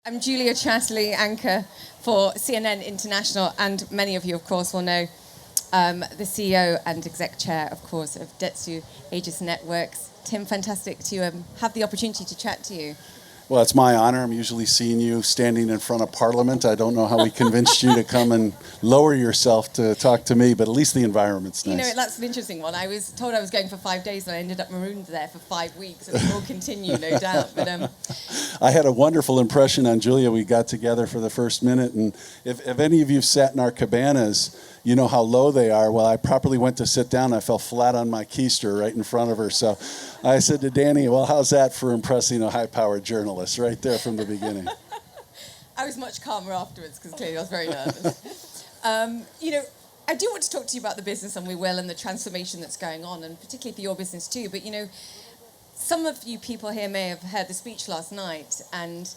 I'm Julia Chatterley, anchor for CNN International, and many of you, of course, will know the CEO and exec chair, of course, of Dentsu Aegis Networks. Tim, fantastic to have the opportunity to chat to you. Well, it's my honor. I'm usually seeing you standing in front of Parliament. I don't know how we convinced you to come and lower yourself to talk to me, but at least the environment's nice. You know, that's an interesting one. I was told I was going for 5 days, and I ended up marooned there for 5 weeks, and it will continue, no doubt. But I had a wonderful impression on Julia. We got together for the first minute, and if any of you sat in our cabanas, you know how low they are. Well, I properly went to sit down. I fell flat on my keister right in front of her. So I said to Danny, well, how's that for impressing a high-powered journalist right there from the beginning? I was much calmer afterwards because clearly I was very nervous. I do want to talk to you about the business, and we will, and the transformation that's going on, and particularly for your business too. But, some of you people here may have heard the speech last night, and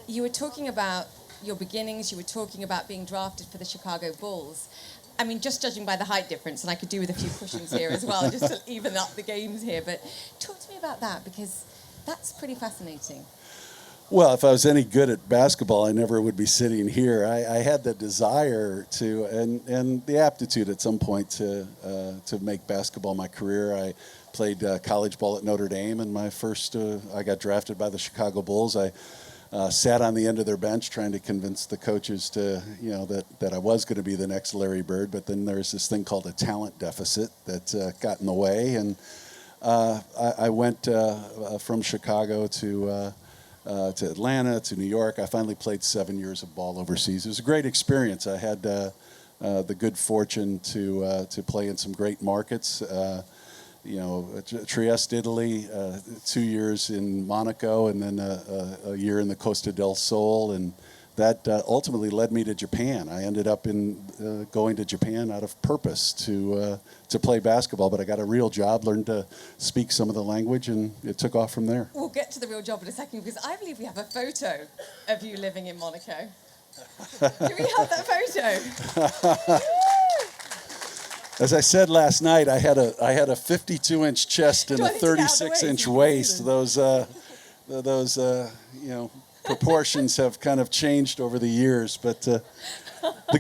you were talking about your beginnings. You were talking about being drafted for the Chicago Bulls. I mean, just judging by the height difference, and I could do with a few cushions here as well, just to even up the games here. But talk to me about that, because that's pretty fascinating. Well, if I was any good at basketball, I never would be sitting here. I had the desire to, and the aptitude at some point to make basketball my career. I played college ball at Notre Dame, and I got drafted by the Chicago Bulls. I sat on the end of their bench trying to convince the coaches that I was going to be the next Larry Bird, but then there's this thing called a talent deficit that got in the way, and I went from Chicago to Atlanta, to New York. I finally played 7 years of ball overseas. It was a great experience. I had the good fortune to play in some great markets. Trieste, Italy, 2 years in Monaco, and then a year in the Costa del Sol, and that ultimately led me to Japan. I ended up going to Japan out of purpose to play basketball, but I got a real job, learned to speak some of the language, and it took off from there. We'll get to the real job in a second, because I believe we have a photo of you living in Monaco. Do we have that photo? As I said last night, I had a 52-inch chest and a 36-inch waist. Those proportions have kind of changed over the years, but the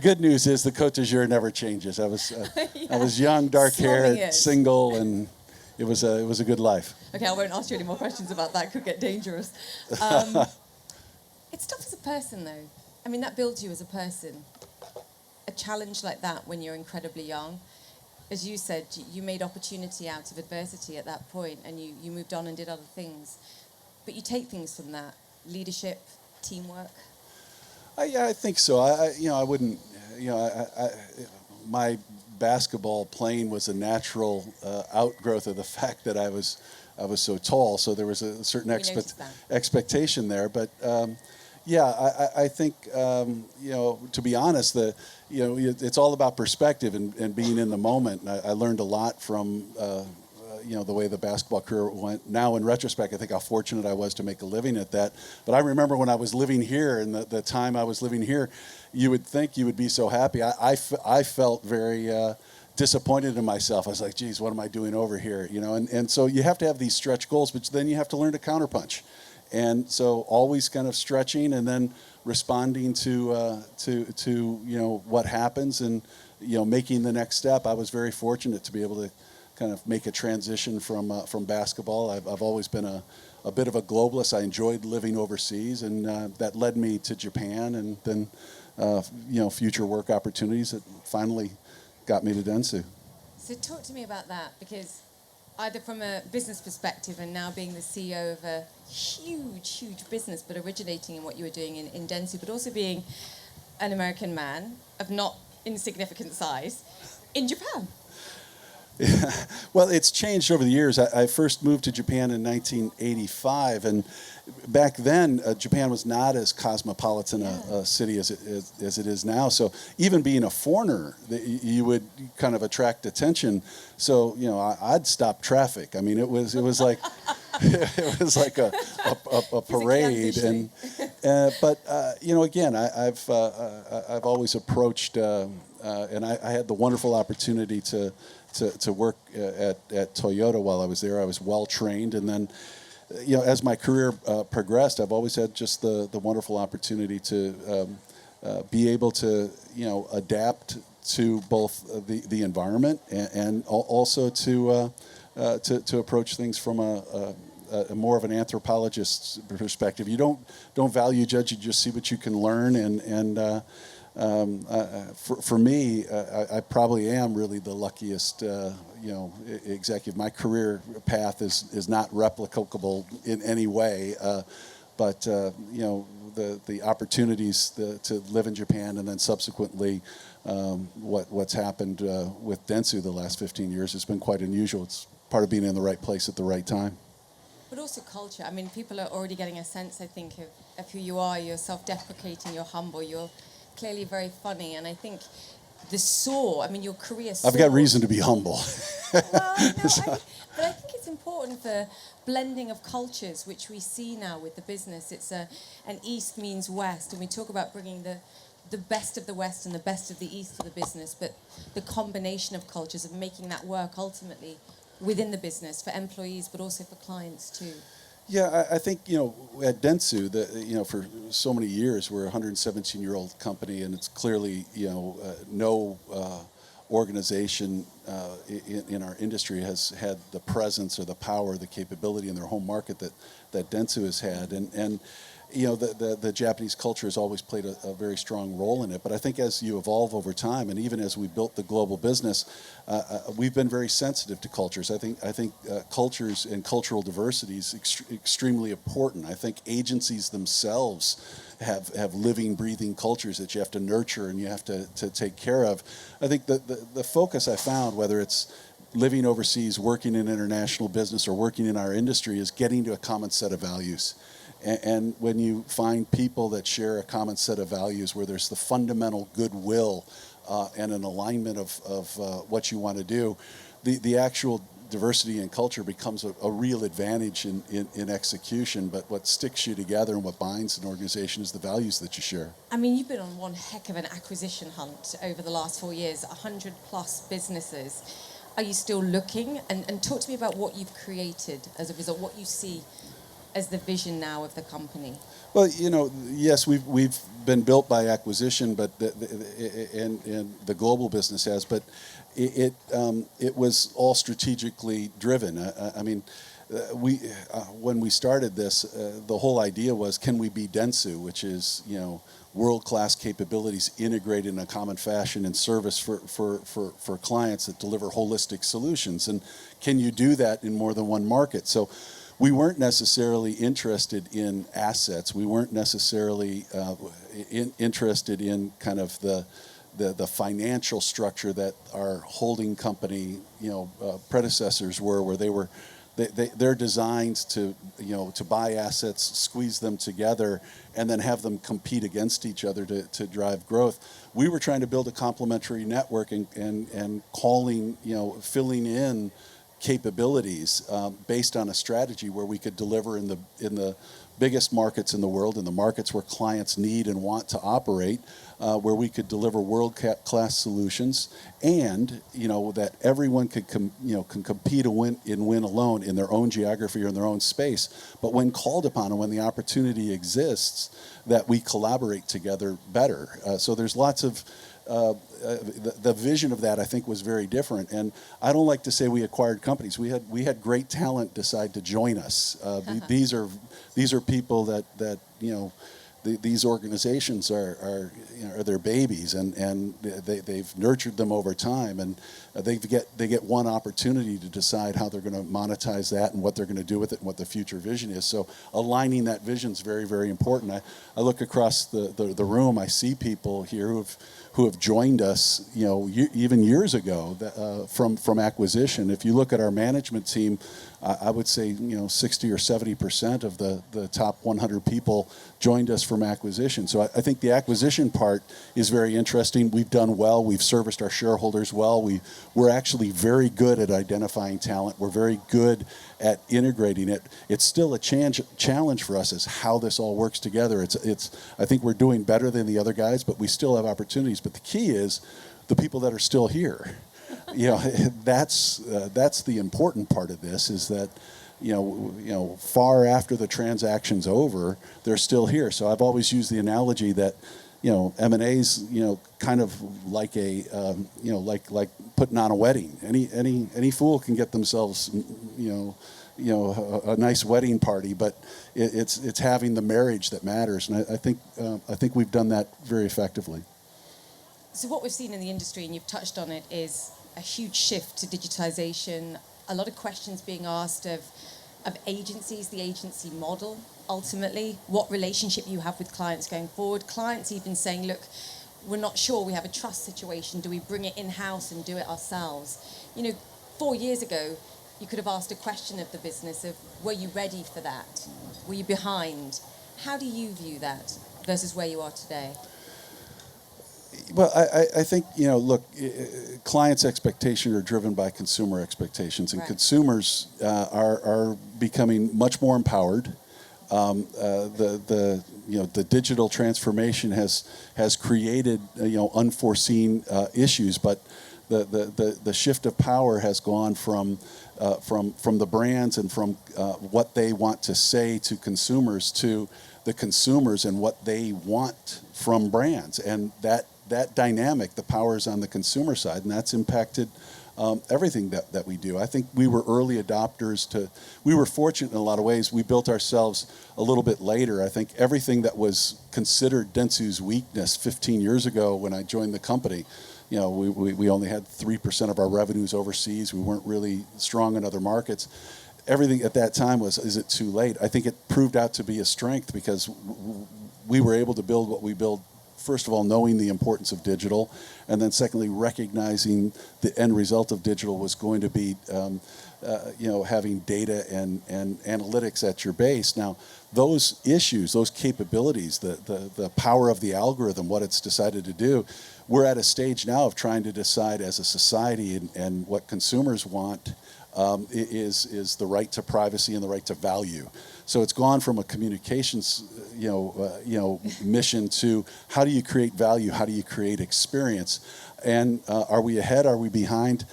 good news is the Côte d'Azur never changes. I was young, dark-haired, single, and it was a good life. Okay, I won't ask you any more questions about that. It could get dangerous. It's tough as a person, though. I mean, that builds you as a person. A challenge like that when you're incredibly young. As you said, you made opportunity out of adversity at that point, and you moved on and did other things. But you take things from that: leadership, teamwork. I think so. I wouldn't. My basketball playing was a natural outgrowth of the fact that I was so tall. So there was a certain expectation there. But I think to be honest, it's all about perspective and being in the moment. And I learned a lot from the way the basketball career went. Now, in retrospect, I think how fortunate I was to make a living at that. But I remember when I was living here, and the time I was living here, you would think you would be so happy. I felt very disappointed in myself. I was like, geez, what am I doing over here? And so you have to have these stretch goals, but then you have to learn to counterpunch. And so always kind of stretching and then responding to what happens and making the next step. I was very fortunate to be able to kind of make a transition from basketball. I've always been a bit of a globalist. I enjoyed living overseas, and that led me to Japan, and then future work opportunities that finally got me to Dentsu. So talk to me about that, because either from a business perspective and now being the CEO of a huge business, but originating in what you were doing in Dentsu, but also being an American man of not insignificant size in Japan. Yeah. Well, it's changed over the years. I first moved to Japan in 1985, and back then, Japan was not as cosmopolitan a city as it is now. So even being a foreigner, you would kind of attract attention. So I'd stop traffic. I mean, it was like it was like a parade. And but again, I've always approached, and I had the wonderful opportunity to work at Toyota while I was there. I was well trained, and then as my career progressed, I've always had just the wonderful opportunity to be able to, adapt to both the environment and also to approach things from a more of an anthropologist's perspective. You don't value judge, you just see what you can learn, and for me, I probably am really the luckiest, executive. My career path is not replicable in any way, but the opportunities to live in Japan and then subsequently what's happened with Dentsu the last 15 years has been quite unusual. It's part of being in the right place at the right time. But also culture. I mean, people are already getting a sense, I think, of who you are. You're self-deprecating, you're humble, you're clearly very funny, and I think your career soared. I've got reason to be humble. Well, but I think it's important for blending of cultures, which we see now with the business. It's an East means West, and we talk about bringing the best of the West and the best of the East to the business, but the combination of cultures, of making that work ultimately within the business for employees, but also for clients too. Yeah, I think, at Dentsu, for so many years, we're a 117-year-old company, and it's clearly, no organization in our industry has had the presence or the power, the capability in their home market that Dentsu has had. And the Japanese culture has always played a very strong role in it. But I think as you evolve over time, and even as we built the global business, we've been very sensitive to cultures. I think cultures and cultural diversity is extremely important. I think agencies themselves have living, breathing cultures that you have to nurture and you have to take care of. I think the focus I found, whether it's living overseas, working in international business, or working in our industry, is getting to a common set of values. And when you find people that share a common set of values, where there's the fundamental goodwill and an alignment of what you want to do, the actual diversity in culture becomes a real advantage in execution. But what sticks you together and what binds an organization is the values that you share. I mean, you've been on one heck of an acquisition hunt over the last 4 years, 100 plus businesses. Are you still looking? And talk to me about what you've created as a result, what you see as the vision now of the company. Well, yes, we've been built by acquisition, but and the global business has, but it was all strategically driven. When we started this, the whole idea was, can we be Dentsu, which is world-class capabilities integrated in a common fashion and service for clients that deliver holistic solutions, and can you do that in more than one market? So we weren't necessarily interested in assets. We weren't necessarily interested in kind of the financial structure that our holding company predecessors were, where they're designed to buy assets, squeeze them together, and then have them compete against each other to drive growth. We were trying to build a complementary network and filling in capabilities based on a strategy where we could deliver in the biggest markets in the world, in the markets where clients need and want to operate, where we could deliver world-class solutions, and that everyone can compete and win alone in their own geography or in their own space. But when called upon and when the opportunity exists, that we collaborate together better. So there's lots of the vision of that, I think, was very different. And I don't like to say we acquired companies. We had great talent decide to join us. These are people that these organizations are their babies, and they've nurtured them over time, and they get one opportunity to decide how they're going to monetize that and what they're going to do with it and what the future vision is. So aligning that vision is very, very important. I look across the room. I see people here who have joined us, even years ago from acquisition. If you look at our management team, I would say 60 or 70% of the top 100 people joined us from acquisition. So I think the acquisition part is very interesting. We've done well. We've serviced our shareholders well. We're actually very good at identifying talent. We're very good at integrating it. It's still a challenge for us as how this all works together. I think we're doing better than the other guys, but we still have opportunities. But the key is the people that are still here. That's the important part of this, is that far after the transaction's over, they're still here. So I've always used the analogy that, M&A's, kind of like a, like putting on a wedding. Any fool can get themselves, a nice wedding party, but it's having the marriage that matters, and I think we've done that very effectively. So what we've seen in the industry, and you've touched on it, is a huge shift to digitization. A lot of questions being asked of agencies, the agency model, ultimately, what relationship you have with clients going forward. Clients even saying, look, we're not sure, we have a trust situation. Do we bring it in-house and do it ourselves? 4 years ago, you could have asked a question of the business of, were you ready for that? Were you behind? How do you view that versus where you are today? Well, I think, look, clients' expectations are driven by consumer expectations, and right. Consumers are becoming much more empowered. The digital transformation has created unforeseen issues, but the shift of power has gone from the brands and from what they want to say to consumers to the consumers and what they want from brands, and that dynamic, the power is on the consumer side, and that's impacted everything that we do. I think we were early adopters we were fortunate in a lot of ways. We built ourselves a little bit later. I think everything that was considered Dentsu's weakness 15 years ago when I joined the company, we only had 3% of our revenues overseas. We weren't really strong in other markets. Everything at that time was, is it too late? I think it proved out to be a strength because we were able to build what we built. First of all, knowing the importance of digital, and then secondly, recognizing the end result of digital was going to be, having data and analytics at your base. Now, those issues, those capabilities, the power of the algorithm, what it's decided to do, we're at a stage now of trying to decide as a society and what consumers want is the right to privacy and the right to value. So it's gone from a communications, mission to how do you create value? How do you create experience? And are we ahead? Are we behind?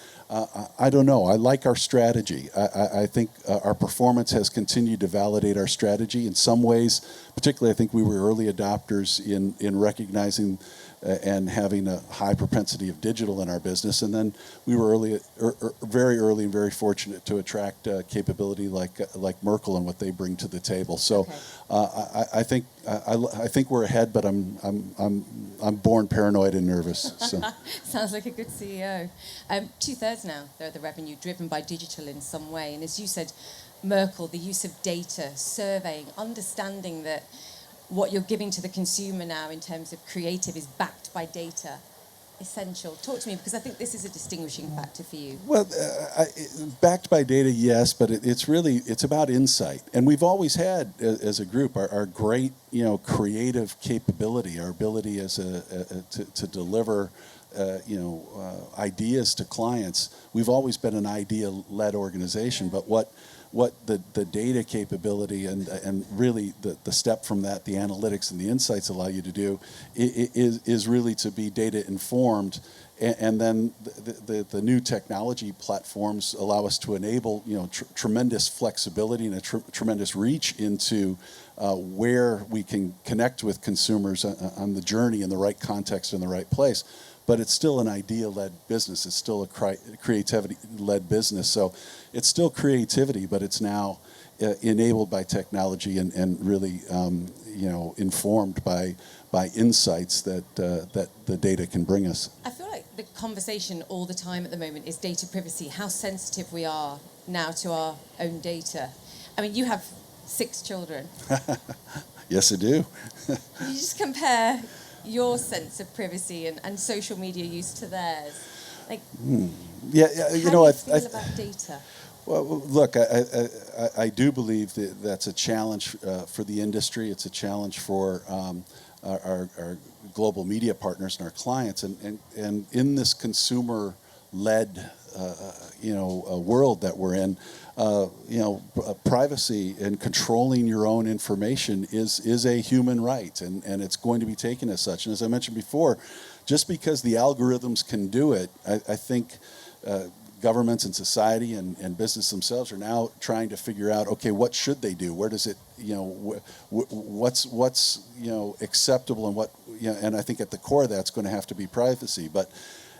I don't know. I like our strategy. I think our performance has continued to validate our strategy. In some ways, particularly I think we were early adopters in recognizing and having a high propensity of digital in our business. And then we were very early and very fortunate to attract capability like Merkle and what they bring to the table. So okay. I think we're ahead, but I'm born paranoid and nervous. So. Sounds like a good CEO. 2/3 now, though, the revenue driven by digital in some way. And as you said, Merkle, the use of data, surveying, understanding that what you're giving to the consumer now in terms of creative is backed by data. Essential. Talk to me, because I think this is a distinguishing factor for you. Well, backed by data, yes, but it's about insight. And we've always had, as a group, our great, creative capability, our ability to deliver, ideas to clients. We've always been an idea-led organization, but what the data capability and really the step from that, the analytics and the insights allow you to do is really to be data informed, and then the new technology platforms allow us to enable tremendous flexibility and a tremendous reach into where we can connect with consumers on the journey in the right context in the right place. But it's still an idea-led business. It's still a creativity-led business. So it's still creativity, but it's now enabled by technology and really, informed by insights that the data can bring us. I feel like the conversation all the time at the moment is data privacy, how sensitive we are now to our own data. I mean, you have 6 children. Yes, I do. Can you just compare your sense of privacy and social media use to theirs? Like, yeah, how do you feel about data? Well, look, I do believe that that's a challenge for the industry. It's a challenge for our global media partners and our clients. And in this consumer-led, world that we're in, privacy and controlling your own information is a human right, and it's going to be taken as such. And as I mentioned before, just because the algorithms can do it, I think governments and society and business themselves are now trying to figure out, okay, what should they do? Where does it, what's acceptable and what, and I think at the core of that's going to have to be privacy. But,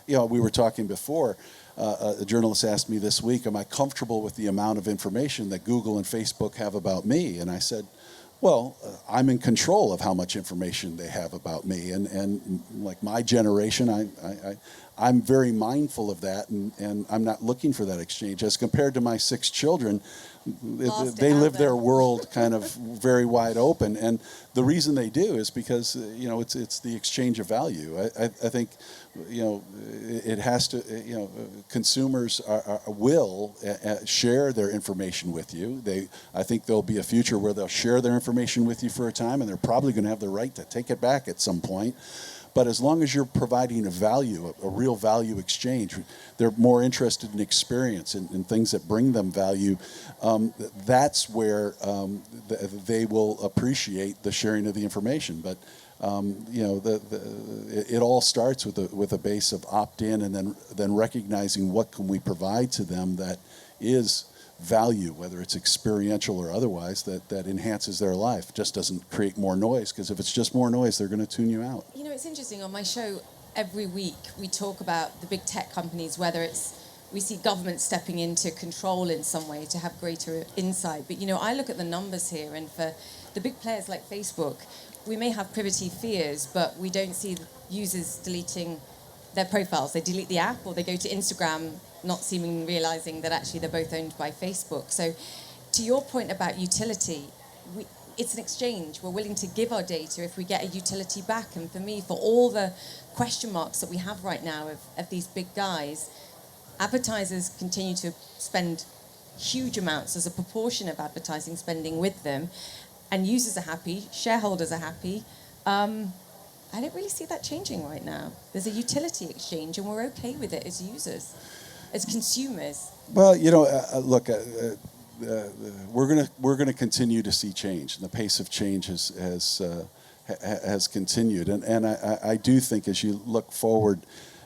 we were talking before, a journalist asked me this week, am I comfortable with the amount of information that Google and Facebook have about me? And I said, well, I'm in control of how much information they have about me, and like my generation, I'm very mindful of that, and I'm not looking for that exchange. As compared to my 6 children, they live their world kind of very wide open, and the reason they do is because it's the exchange of value. I think it has to, consumers will share their information with you. I think there'll be a future where they'll share their information with you for a time, and they're probably going to have the right to take it back at some point. But as long as you're providing a value, a real value exchange, they're more interested in experience and things that bring them value. That's where they will appreciate the sharing of the information. But it all starts with a base of opt-in, and then recognizing what can we provide to them that is value, whether it's experiential or otherwise, that enhances their life, just doesn't create more noise, because if it's just more noise, they're going to tune you out. It's interesting, on my show every week we talk about the big tech companies, whether it's we see government stepping into control in some way to have greater insight, but I look at the numbers here, and for the big players like Facebook, we may have privacy fears, but we don't see users deleting their profiles. They delete the app, or they go to Instagram, not seeming realizing that actually they're both owned by Facebook. So to your point about utility, it's an exchange. We're willing to give our data if we get a utility back. And for me, for all the question marks that we have right now of these big guys, advertisers continue to spend huge amounts as a proportion of advertising spending with them, and users are happy, shareholders are happy. I don't really see that changing right now. There's a utility exchange, and we're okay with it as users, as consumers. Well, look, we're gonna continue to see change, and the pace of change has continued. And I do think as you look forward,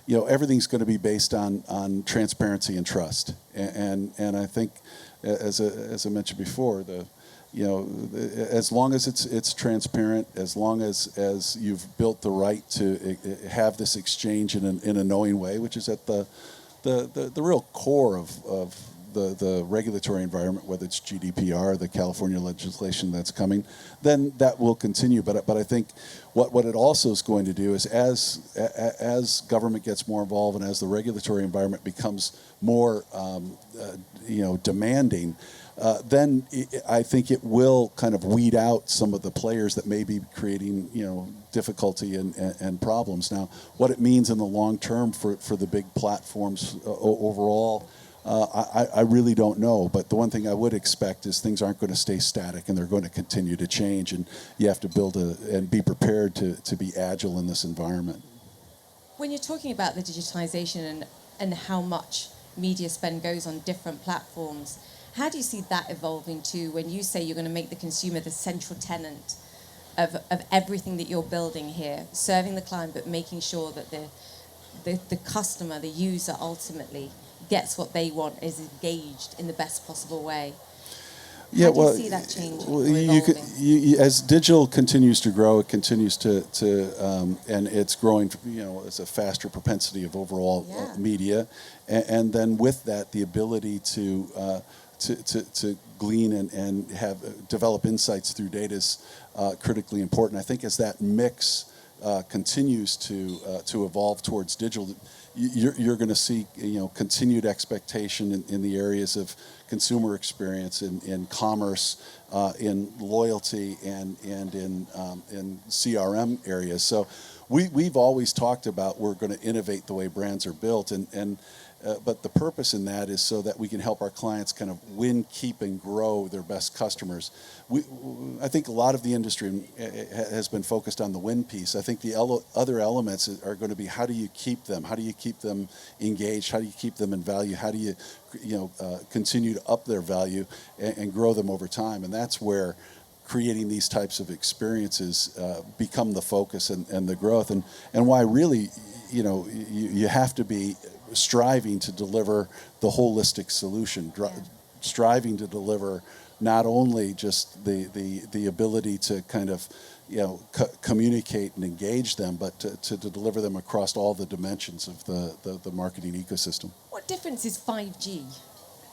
everything's going to be based on transparency and trust. And I think, as I mentioned before, as long as it's transparent, as long as you've built the right to have this exchange in a knowing way, which is at the real core of the regulatory environment, whether it's GDPR, the California legislation that's coming, then that will continue. But I think what it also is going to do is as government gets more involved and as the regulatory environment becomes more demanding, then I think it will kind of weed out some of the players that may be creating difficulty and problems. Now, what it means in the long term for the big platforms overall, I really don't know. But the one thing I would expect is things aren't going to stay static, and they're going to continue to change, and you have to build and be prepared to be agile in this environment. When you're talking about the digitalization and how much media spend goes on different platforms, how do you see that evolving too, when you say you're going to make the consumer the central tenant of everything that you're building here, serving the client but making sure that the customer, the user ultimately gets what they want, is engaged in the best possible way? Yeah, How do you see that changing? Well, as digital continues to grow, it continues to and it's growing, as a faster propensity of overall media, and then with that, the ability to glean and develop insights through data is critically important. I think as that mix continues to evolve towards digital, you're going to see continued expectation in the areas of consumer experience, in commerce, in loyalty, and in CRM areas. So we've always talked about we're going to innovate the way brands are built, but the purpose in that is so that we can help our clients kind of win, keep, and grow their best customers. I think a lot of the industry has been focused on the win piece. I think the other elements are going to be, how do you keep them? How do you keep them engaged? How do you keep them in value? How do you continue to up their value and grow them over time? And that's where creating these types of experiences become the focus and the growth, and why really you have to be striving to deliver the holistic solution, striving to deliver not only just the ability to kind of communicate and engage them, but to deliver them across all the dimensions of the marketing ecosystem. What difference is 5G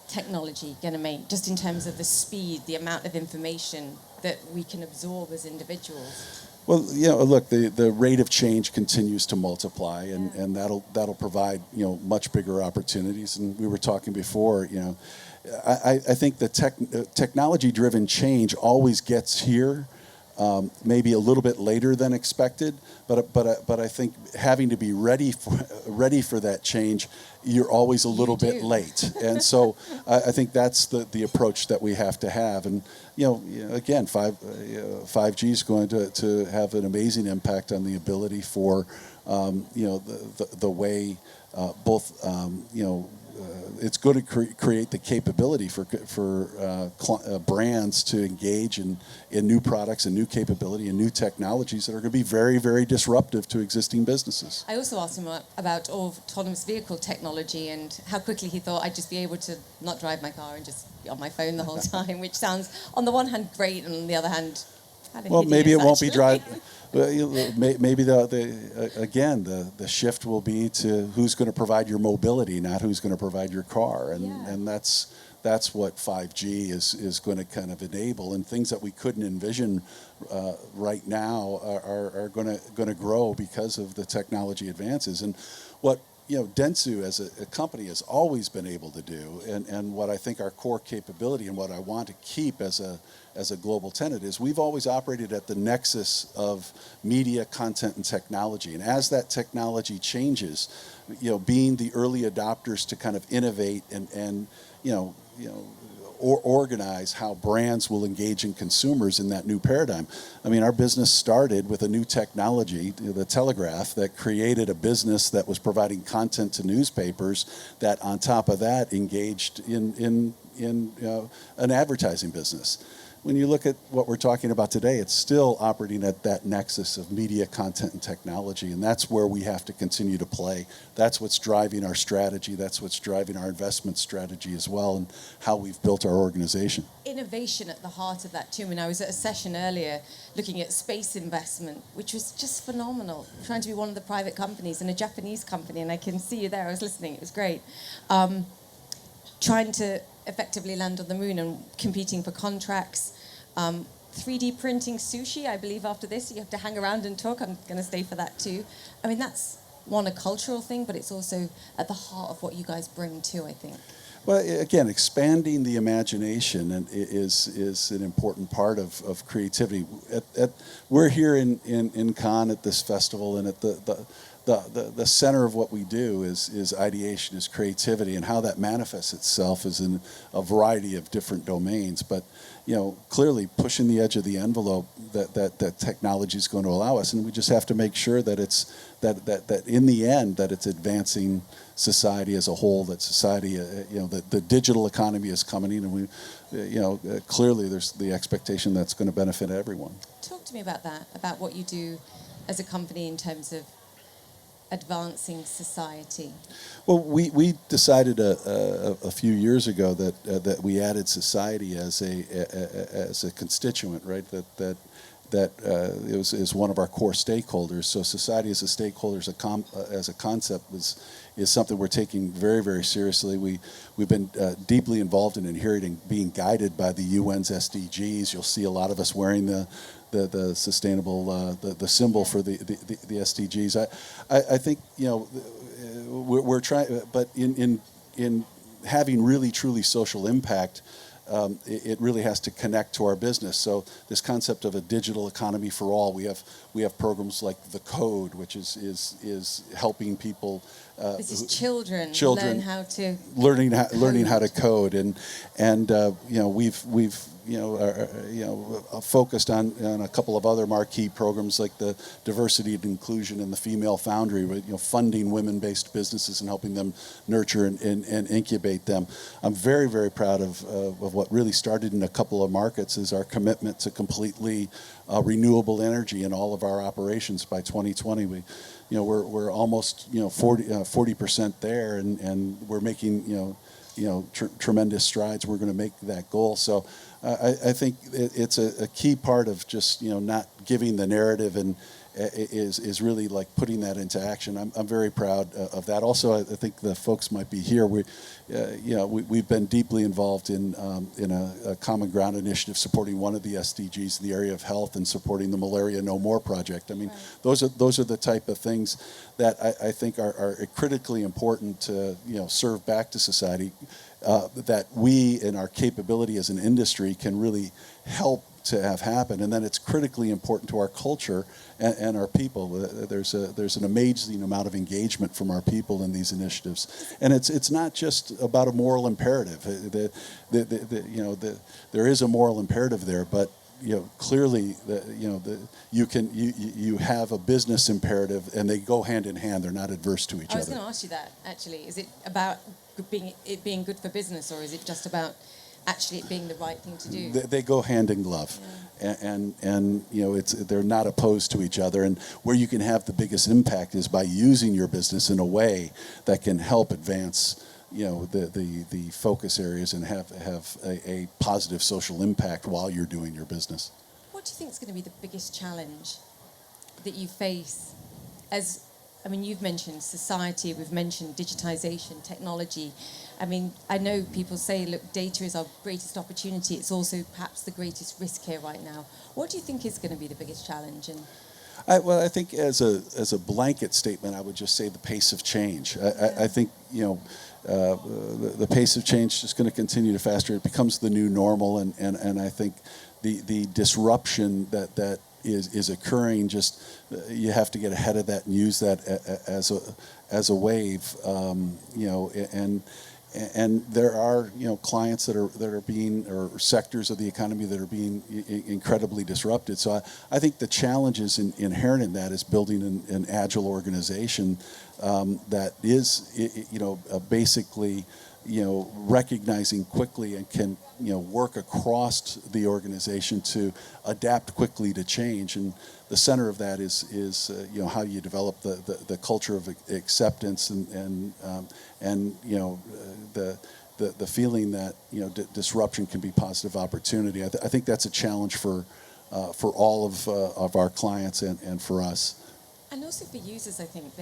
technology going to make, just in terms of the speed, the amount of information that we can absorb as individuals? Well, look, the rate of change continues to multiply, and that'll provide much bigger opportunities. And we were talking before, I think the technology-driven change always gets here, maybe a little bit later than expected. But I think having to be ready for that change, you're always a little bit late. And so I think that's the approach that we have to have. And again, 5G is going to have an amazing impact on the ability for the way both it's going to create the capability for brands to engage in new products and new capability and new technologies that are going to be very, very disruptive to existing businesses. I also asked him about autonomous vehicle technology and how quickly he thought I'd just be able to not drive my car and just be on my phone the whole time, which sounds, on the one hand, great, and on the other hand, kind of well, hideous, maybe it won't actually. be drive. Maybe the shift will be to who's going to provide your mobility, not who's going to provide your car, and that's what 5G is going to kind of enable, and things that we couldn't envision right now are going to grow because of the technology advances. And what Dentsu as a company has always been able to do, and what I think our core capability and what I want to keep as a global tenet is we've always operated at the nexus of media, content, and technology. And as that technology changes, being the early adopters to kind of innovate and organize how brands will engage in consumers in that new paradigm. I mean, our business started with a new technology, the telegraph, that created a business that was providing content to newspapers that on top of that engaged in an advertising business. When you look at what we're talking about today, it's still operating at that nexus of media, content, and technology, and that's where we have to continue to play. That's what's driving our strategy. That's what's driving our investment strategy as well, and how we've built our organization. Innovation at the heart of that too. I mean, I was at a session earlier looking at space investment, which was just phenomenal. Trying to be one of the private companies, and a Japanese company, and I can see you there. I was listening. It was great. Trying to effectively land on the moon and competing for contracts. 3D printing sushi, I believe after this, you have to hang around and talk. I'm going to stay for that too. I mean, that's a cultural thing, but it's also at the heart of what you guys bring too, I think. Well, again, expanding the imagination is an important part of creativity. We're here in Cannes at this festival, and at the center of what we do is ideation, is creativity, and how that manifests itself is in a variety of different domains. But clearly pushing the edge of the envelope that technology is going to allow us, and we just have to make sure that it's that in the end that it's advancing society as a whole. That society, the digital economy is coming in, and we, clearly there's the expectation that's going to benefit everyone. Talk to me about that, about what you do as a company in terms of advancing society. Well, we decided a few years ago that we added society as a constituent, right? That is one of our core stakeholders. So society as a stakeholder, as a concept, is something we're taking very, very seriously. We've been deeply involved in adhering and being guided by the UN's SDGs. You'll see a lot of us wearing the sustainable the symbol for the SDGs. I think we're trying, but in having really truly social impact, it really has to connect to our business. So this concept of a digital economy for all, we have programs like The Code, which is helping people. This is children learn how to learning how to code, and we've focused on a couple of other marquee programs like the Diversity and Inclusion and the Female Foundry, funding women-based businesses and helping them nurture and incubate them. I'm very, very proud of what really started in a couple of markets is our commitment to completely renewable energy in all of our operations by 2020. we're almost 40% there, and we're making tremendous strides. We're going to make that goal. So I think it's a key part of just not giving the narrative and is really like putting that into action. I'm very proud of that. Also, I think the folks might be here. We've been deeply involved in a Common Ground initiative supporting one of the SDGs in the area of health and supporting the Malaria No More project. I mean, right. those are the type of things that I think are critically important to serve back to society. That we, in our capability as an industry, can really help to have happen, and then it's critically important to our culture and our people. There's an amazing amount of engagement from our people in these initiatives, and it's not just about a moral imperative. There is a moral imperative there, but clearly you have a business imperative, and they go hand in hand. They're not adverse to each other. I was going to ask you that actually. Is it about it being good for business, or is it just about actually it being the right thing to do? They go hand in glove, and they're not opposed to each other. And where you can have the biggest impact is by using your business in a way that can help advance the focus areas and have a positive social impact while you're doing your business. What do you think is going to be the biggest challenge that you face you've mentioned society, we've mentioned digitization, technology. I know people say, look, data is our greatest opportunity. It's also perhaps the greatest risk here right now. What do you think is going to be the biggest challenge? I think as a blanket statement, I would just say the pace of change. I think the pace of change is going to continue to faster. It becomes the new normal, and I think the disruption that is occurring, just you have to get ahead of that and use that as a wave, and there are clients that are being, or sectors of the economy that are being incredibly disrupted. So I think the challenges inherent in that is building an agile organization that is basically recognizing quickly and can work across the organization to adapt quickly to change. And the center of that is how you develop the culture of acceptance and the feeling that disruption can be positive opportunity. I think that's a challenge for all of our clients and for us. And also for users, I think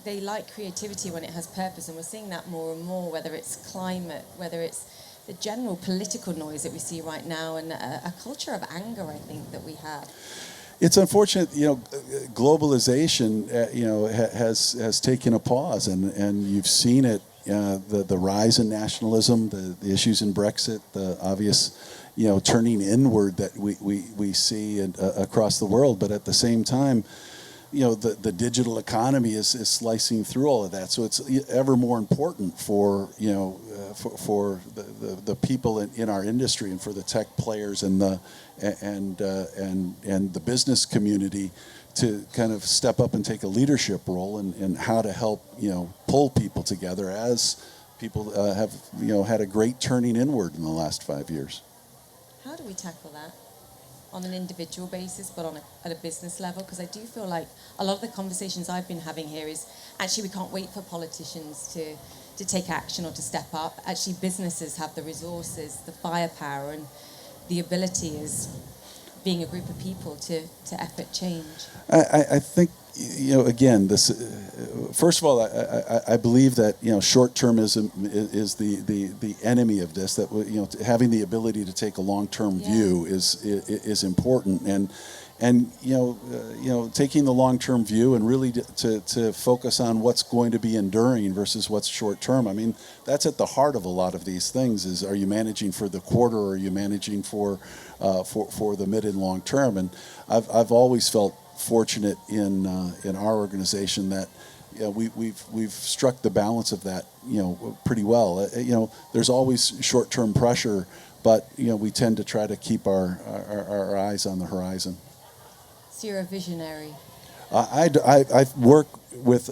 they like creativity when it has purpose, and we're seeing that more and more, whether it's climate, whether it's the general political noise that we see right now, and a culture of anger, I think, that we have. It's unfortunate, globalization, has taken a pause, and you've seen it, the rise in nationalism, the issues in Brexit, the obvious, turning inward that we see across the world, but at the same time, the digital economy is slicing through all of that. So it's ever more important for the people in our industry and for the tech players and the business community to kind of step up and take a leadership role in how to help pull people together as people have had a great turning inward in the last 5 years. How do we tackle that? On an individual basis, but at a business level? Because I do feel like a lot of the conversations I've been having here is actually we can't wait for politicians to take action or to step up. Actually, businesses have the resources, the firepower, and the ability as being a group of people to effort change. I think again, this first of all, I believe that short-termism is the enemy of this. That having the ability to take a long-term view is important, and taking the long-term view and really to focus on what's going to be enduring versus what's short-term. I mean, that's at the heart of a lot of these things. Is, are you managing for the quarter, or are you managing for the mid and long term? And I've always felt fortunate in our organization that we've struck the balance of that pretty well. There's always short-term pressure, but we tend to try to keep our eyes on the horizon. So you're a visionary. I work with.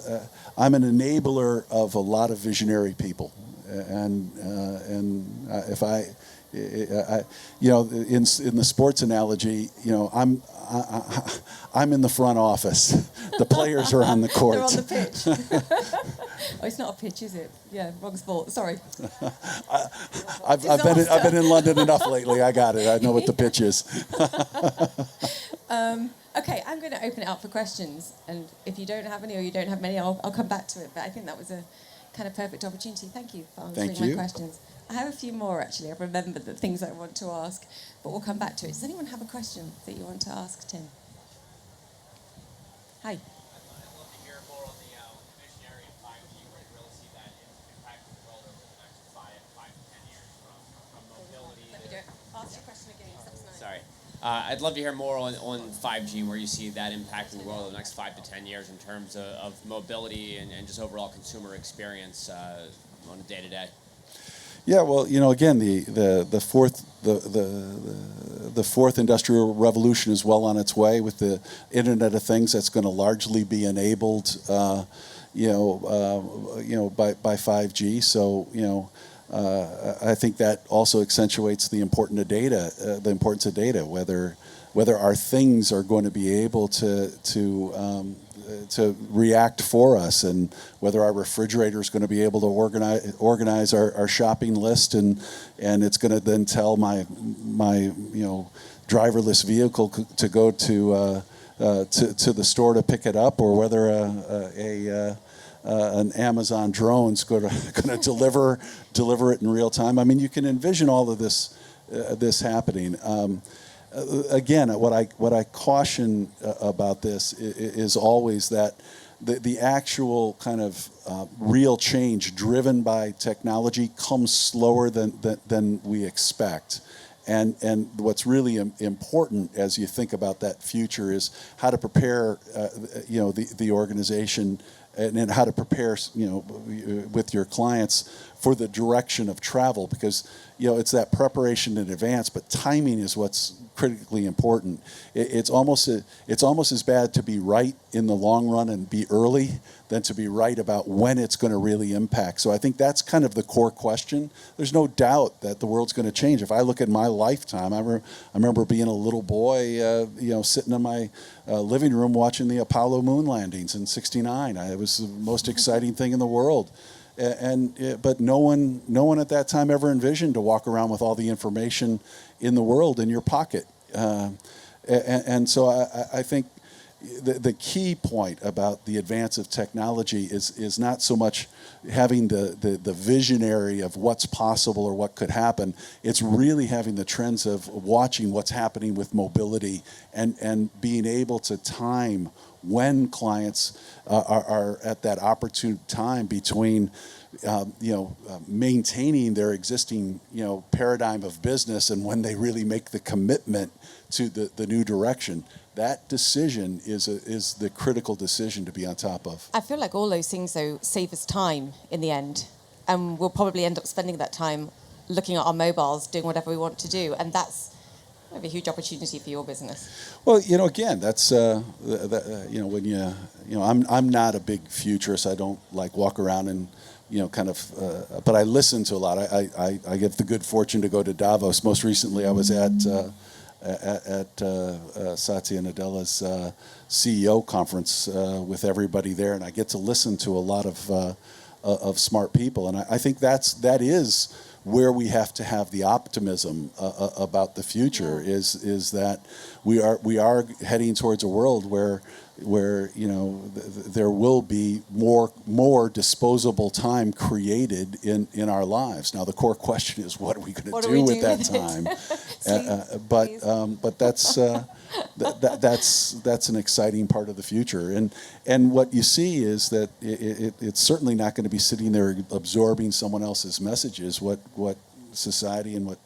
I'm an enabler of a lot of visionary people, and in the sports analogy, I'm in the front office. The players are on the court. They're on the pitch. Oh, it's not a pitch, is it? Yeah, wrong sport. Sorry. I've been in London enough lately. I got it. I know what the pitch is. Okay, I'm going to open it up for questions, and if you don't have any or you don't have many, I'll come back to it. But I think that was a kind of perfect opportunity. Thank you for answering my questions. I have a few more, actually. I've remembered the things I want to ask, but we'll come back to it. Does anyone have a question that you want to ask Tim? Hi. I'd love to hear more on the visionary of 5G, where you really see that impacting the world over the next 5 to 10 years from mobility. Let me do it. Ask your question again, that's nice. Sorry. I'd love to hear more on 5G, where you see that impacting the world over the next 5 to 10 years in terms of mobility and just overall consumer experience on a day-to-day. Yeah, well, again, the fourth industrial revolution is well on its way with the Internet of Things. That's going to largely be enabled, by 5G. So, I think that also accentuates the importance of data, whether our things are going to be able to react for us, and whether our refrigerator is going to be able to organize our shopping list, and it's going to then tell my driverless vehicle to go to the store to pick it up, or whether an Amazon drone's going to deliver it in real time. I mean, you can envision all of this happening. Again, what I caution about this is always that the actual kind of real change driven by technology comes slower than we expect. And what's really important as you think about that future is how to prepare the organization, and how to prepare with your clients for the direction of travel, because it's that preparation in advance, but timing is what's critically important. It's almost as bad to be right in the long run and be early than to be right about when it's going to really impact. So I think that's kind of the core question. There's no doubt that the world's going to change. If I look at my lifetime, I remember being a little boy, sitting in my living room watching the Apollo moon landings in '69. It was the most exciting thing in the world. But no one at that time ever envisioned to walk around with all the information in the world in your pocket. And so I think the key point about the advance of technology is not so much having the visionary of what's possible or what could happen. It's really having the trends of watching what's happening with mobility and being able to time when clients are at that opportune time between maintaining their existing paradigm of business and when they really make the commitment to the new direction. That decision is the critical decision to be on top of. I feel like all those things, though, save us time in the end. And we'll probably end up spending that time looking at our mobiles, doing whatever we want to do. And that's a huge opportunity for your business. Well, again, that's, when I'm not a big futurist. I don't walk around and, but I listen to a lot. I get the good fortune to go to Davos. Most recently, I was at Satya Nadella's CEO conference with everybody there, and I get to listen to a lot of smart people, and I think that is where we have to have the optimism about the future. Is that we are heading towards a world where there will be more disposable time created in our lives. Now the core question is, what are we going to do with that time? But that's an exciting part of the future. And what you see is that it's certainly not going to be sitting there absorbing someone else's messages. What society and what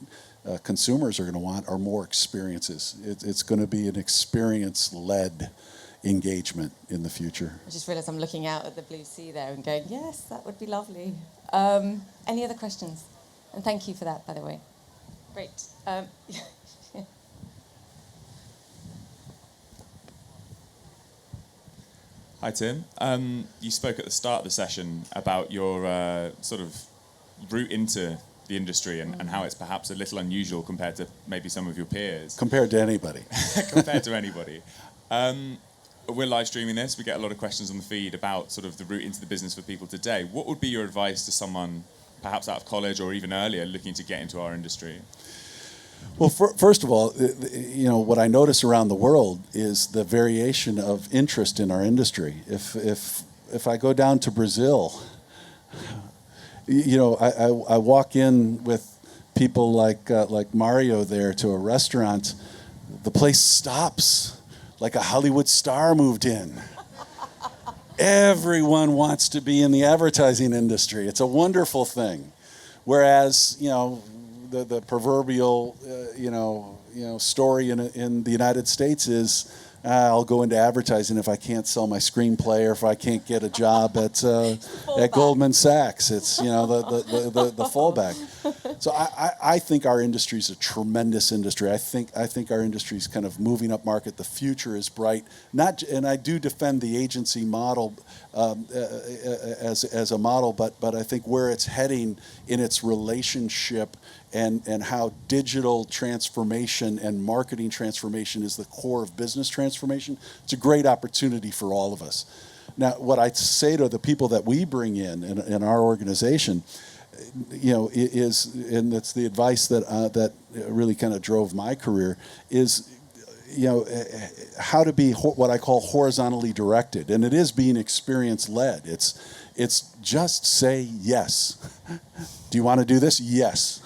consumers are going to want are more experiences. It's going to be an experience-led engagement in the future. I just realised I'm looking out at the blue sea there and going, yes, that would be lovely. Any other questions? And thank you for that, by the way. Great. Hi, Tim. You spoke at the start of the session about your sort of route into the industry and how it's perhaps a little unusual compared to maybe some of your peers. Compared to anybody. Compared to anybody. We're live streaming this. We get a lot of questions on the feed about sort of the route into the business for people today. What would be your advice to someone perhaps out of college or even earlier looking to get into our industry? Well, first of all, what I notice around the world is the variation of interest in our industry. If I go down to Brazil, I walk in with people like Mario there to a restaurant, the place stops like a Hollywood star moved in. Everyone wants to be in the advertising industry. It's a wonderful thing. Whereas, the proverbial, story in the United States is, I'll go into advertising if I can't sell my screenplay or if I can't get a job at Goldman Sachs. It's the fallback. So I think our industry is a tremendous industry. I think our industry is kind of moving up market. The future is bright. And I do defend the agency model as a model, but I think where it's heading in its relationship and how digital transformation and marketing transformation is the core of business transformation, it's a great opportunity for all of us. Now, what I say to the people that we bring in our organization, is, and that's the advice that really kind of drove my career, is how to be what I call horizontally directed, and it is being experience-led. It's just say yes. Do you want to do this? Yes.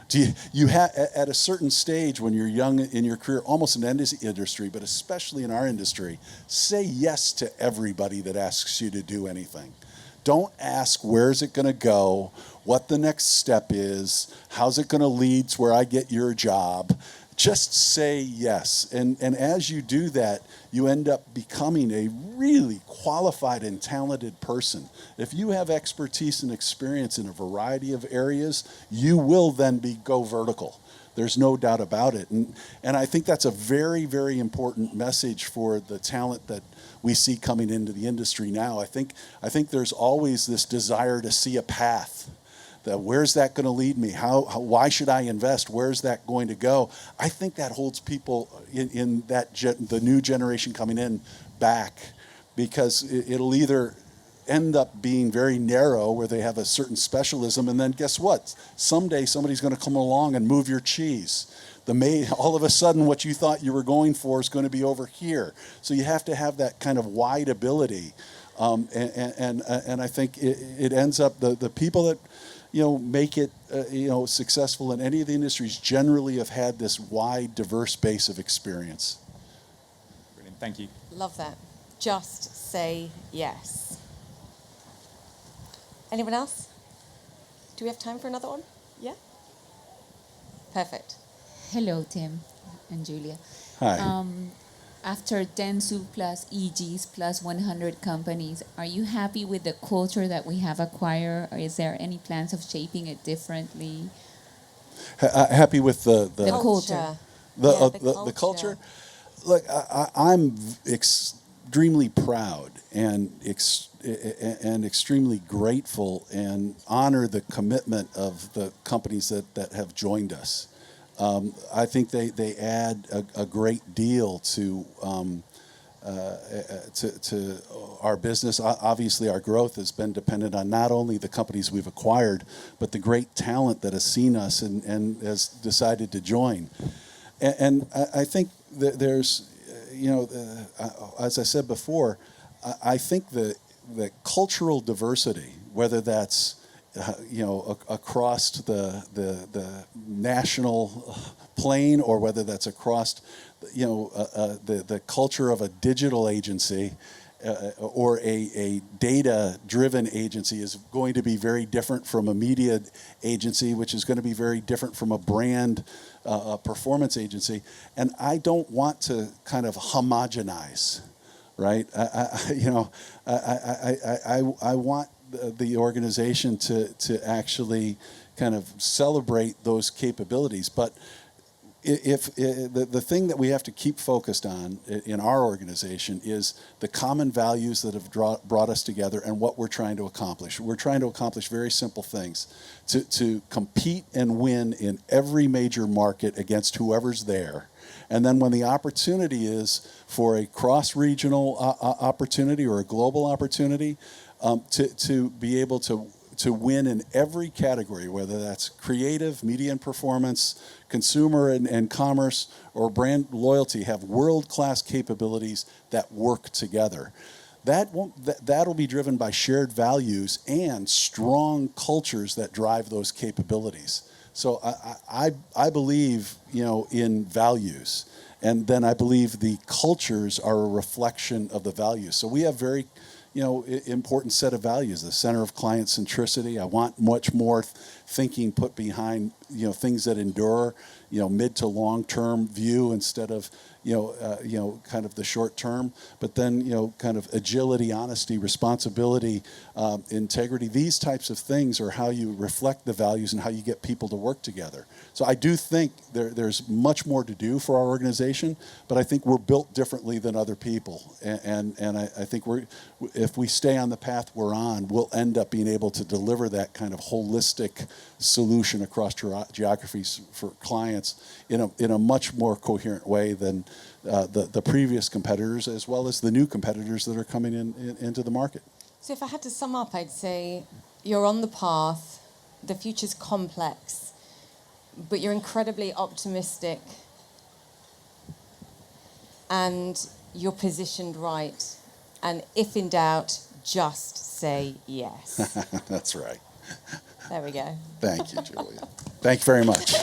Do you have at a certain stage when you're young in your career, almost in any industry, but especially in our industry, say yes to everybody that asks you to do anything. Don't ask where's it going to go, what the next step is, how's it going to lead to where I get your job. Just say yes. And as you do that, you end up becoming a really qualified and talented person. If you have expertise and experience in a variety of areas, you will then go vertical. There's no doubt about it. And I think that's a very, very important message for the talent that we see coming into the industry now. I think there's always this desire to see a path. Where's that going to lead me? Why should I invest? Where's that going to go? I think that holds people in the new generation coming in back, because it'll either end up being very narrow where they have a certain specialism, and then guess what? Someday somebody's going to come along and move your cheese. All of a sudden what you thought you were going for is going to be over here. So you have to have that kind of wide ability. And I think it ends up, the people that make it, successful in any of the industries generally have had this wide, diverse base of experience. Brilliant, thank you. Love that. Just say yes. Anyone else? Do we have time for another one? Yeah? Perfect. Hello, Tim and Julia. Hi. After Dentsu plus EGs plus 100 companies, are you happy with the culture that we have acquired, or is there any plans of shaping it differently? Happy with the culture. The culture. Look, I'm extremely proud and extremely grateful and honor the commitment of the companies that have joined us. I think they add a great deal to our business. Obviously, our growth has been dependent on not only the companies we've acquired, but the great talent that has seen us and has decided to join. And I think that there's, as I said before, I think the cultural diversity, whether that's across the national plane, or whether that's across, the culture of a digital agency or a data-driven agency, is going to be very different from a media agency, which is going to be very different from a brand, a performance agency. And I don't want to kind of homogenize, right? I want the organization to actually kind of celebrate those capabilities. But the thing that we have to keep focused on in our organization is the common values that have brought us together and what we're trying to accomplish. We're trying to accomplish very simple things, to compete and win in every major market against whoever's there. And then when the opportunity is for a cross-regional opportunity or a global opportunity, to be able to win in every category, whether that's creative, media and performance, consumer and commerce, or brand loyalty, have world-class capabilities that work together. That'll be driven by shared values and strong cultures that drive those capabilities. So I believe, in values, and then I believe the cultures are a reflection of the values. So we have very important set of values, the center of client centricity. I want much more thinking put behind, things that endure, mid to long-term view instead of, kind of the short term. But then, kind of agility, honesty, responsibility, integrity. These types of things are how you reflect the values and how you get people to work together. So I do think there's much more to do for our organization, but I think we're built differently than other people. And I think if we stay on the path we're on, we'll end up being able to deliver that kind of holistic solution across geographies for clients in a much more coherent way than the previous competitors, as well as the new competitors that are coming into the market. So if I had to sum up, I'd say you're on the path, the future's complex, but you're incredibly optimistic and you're positioned right. And if in doubt, just say yes. That's right. There we go. Thank you, Julia. Thank you very much.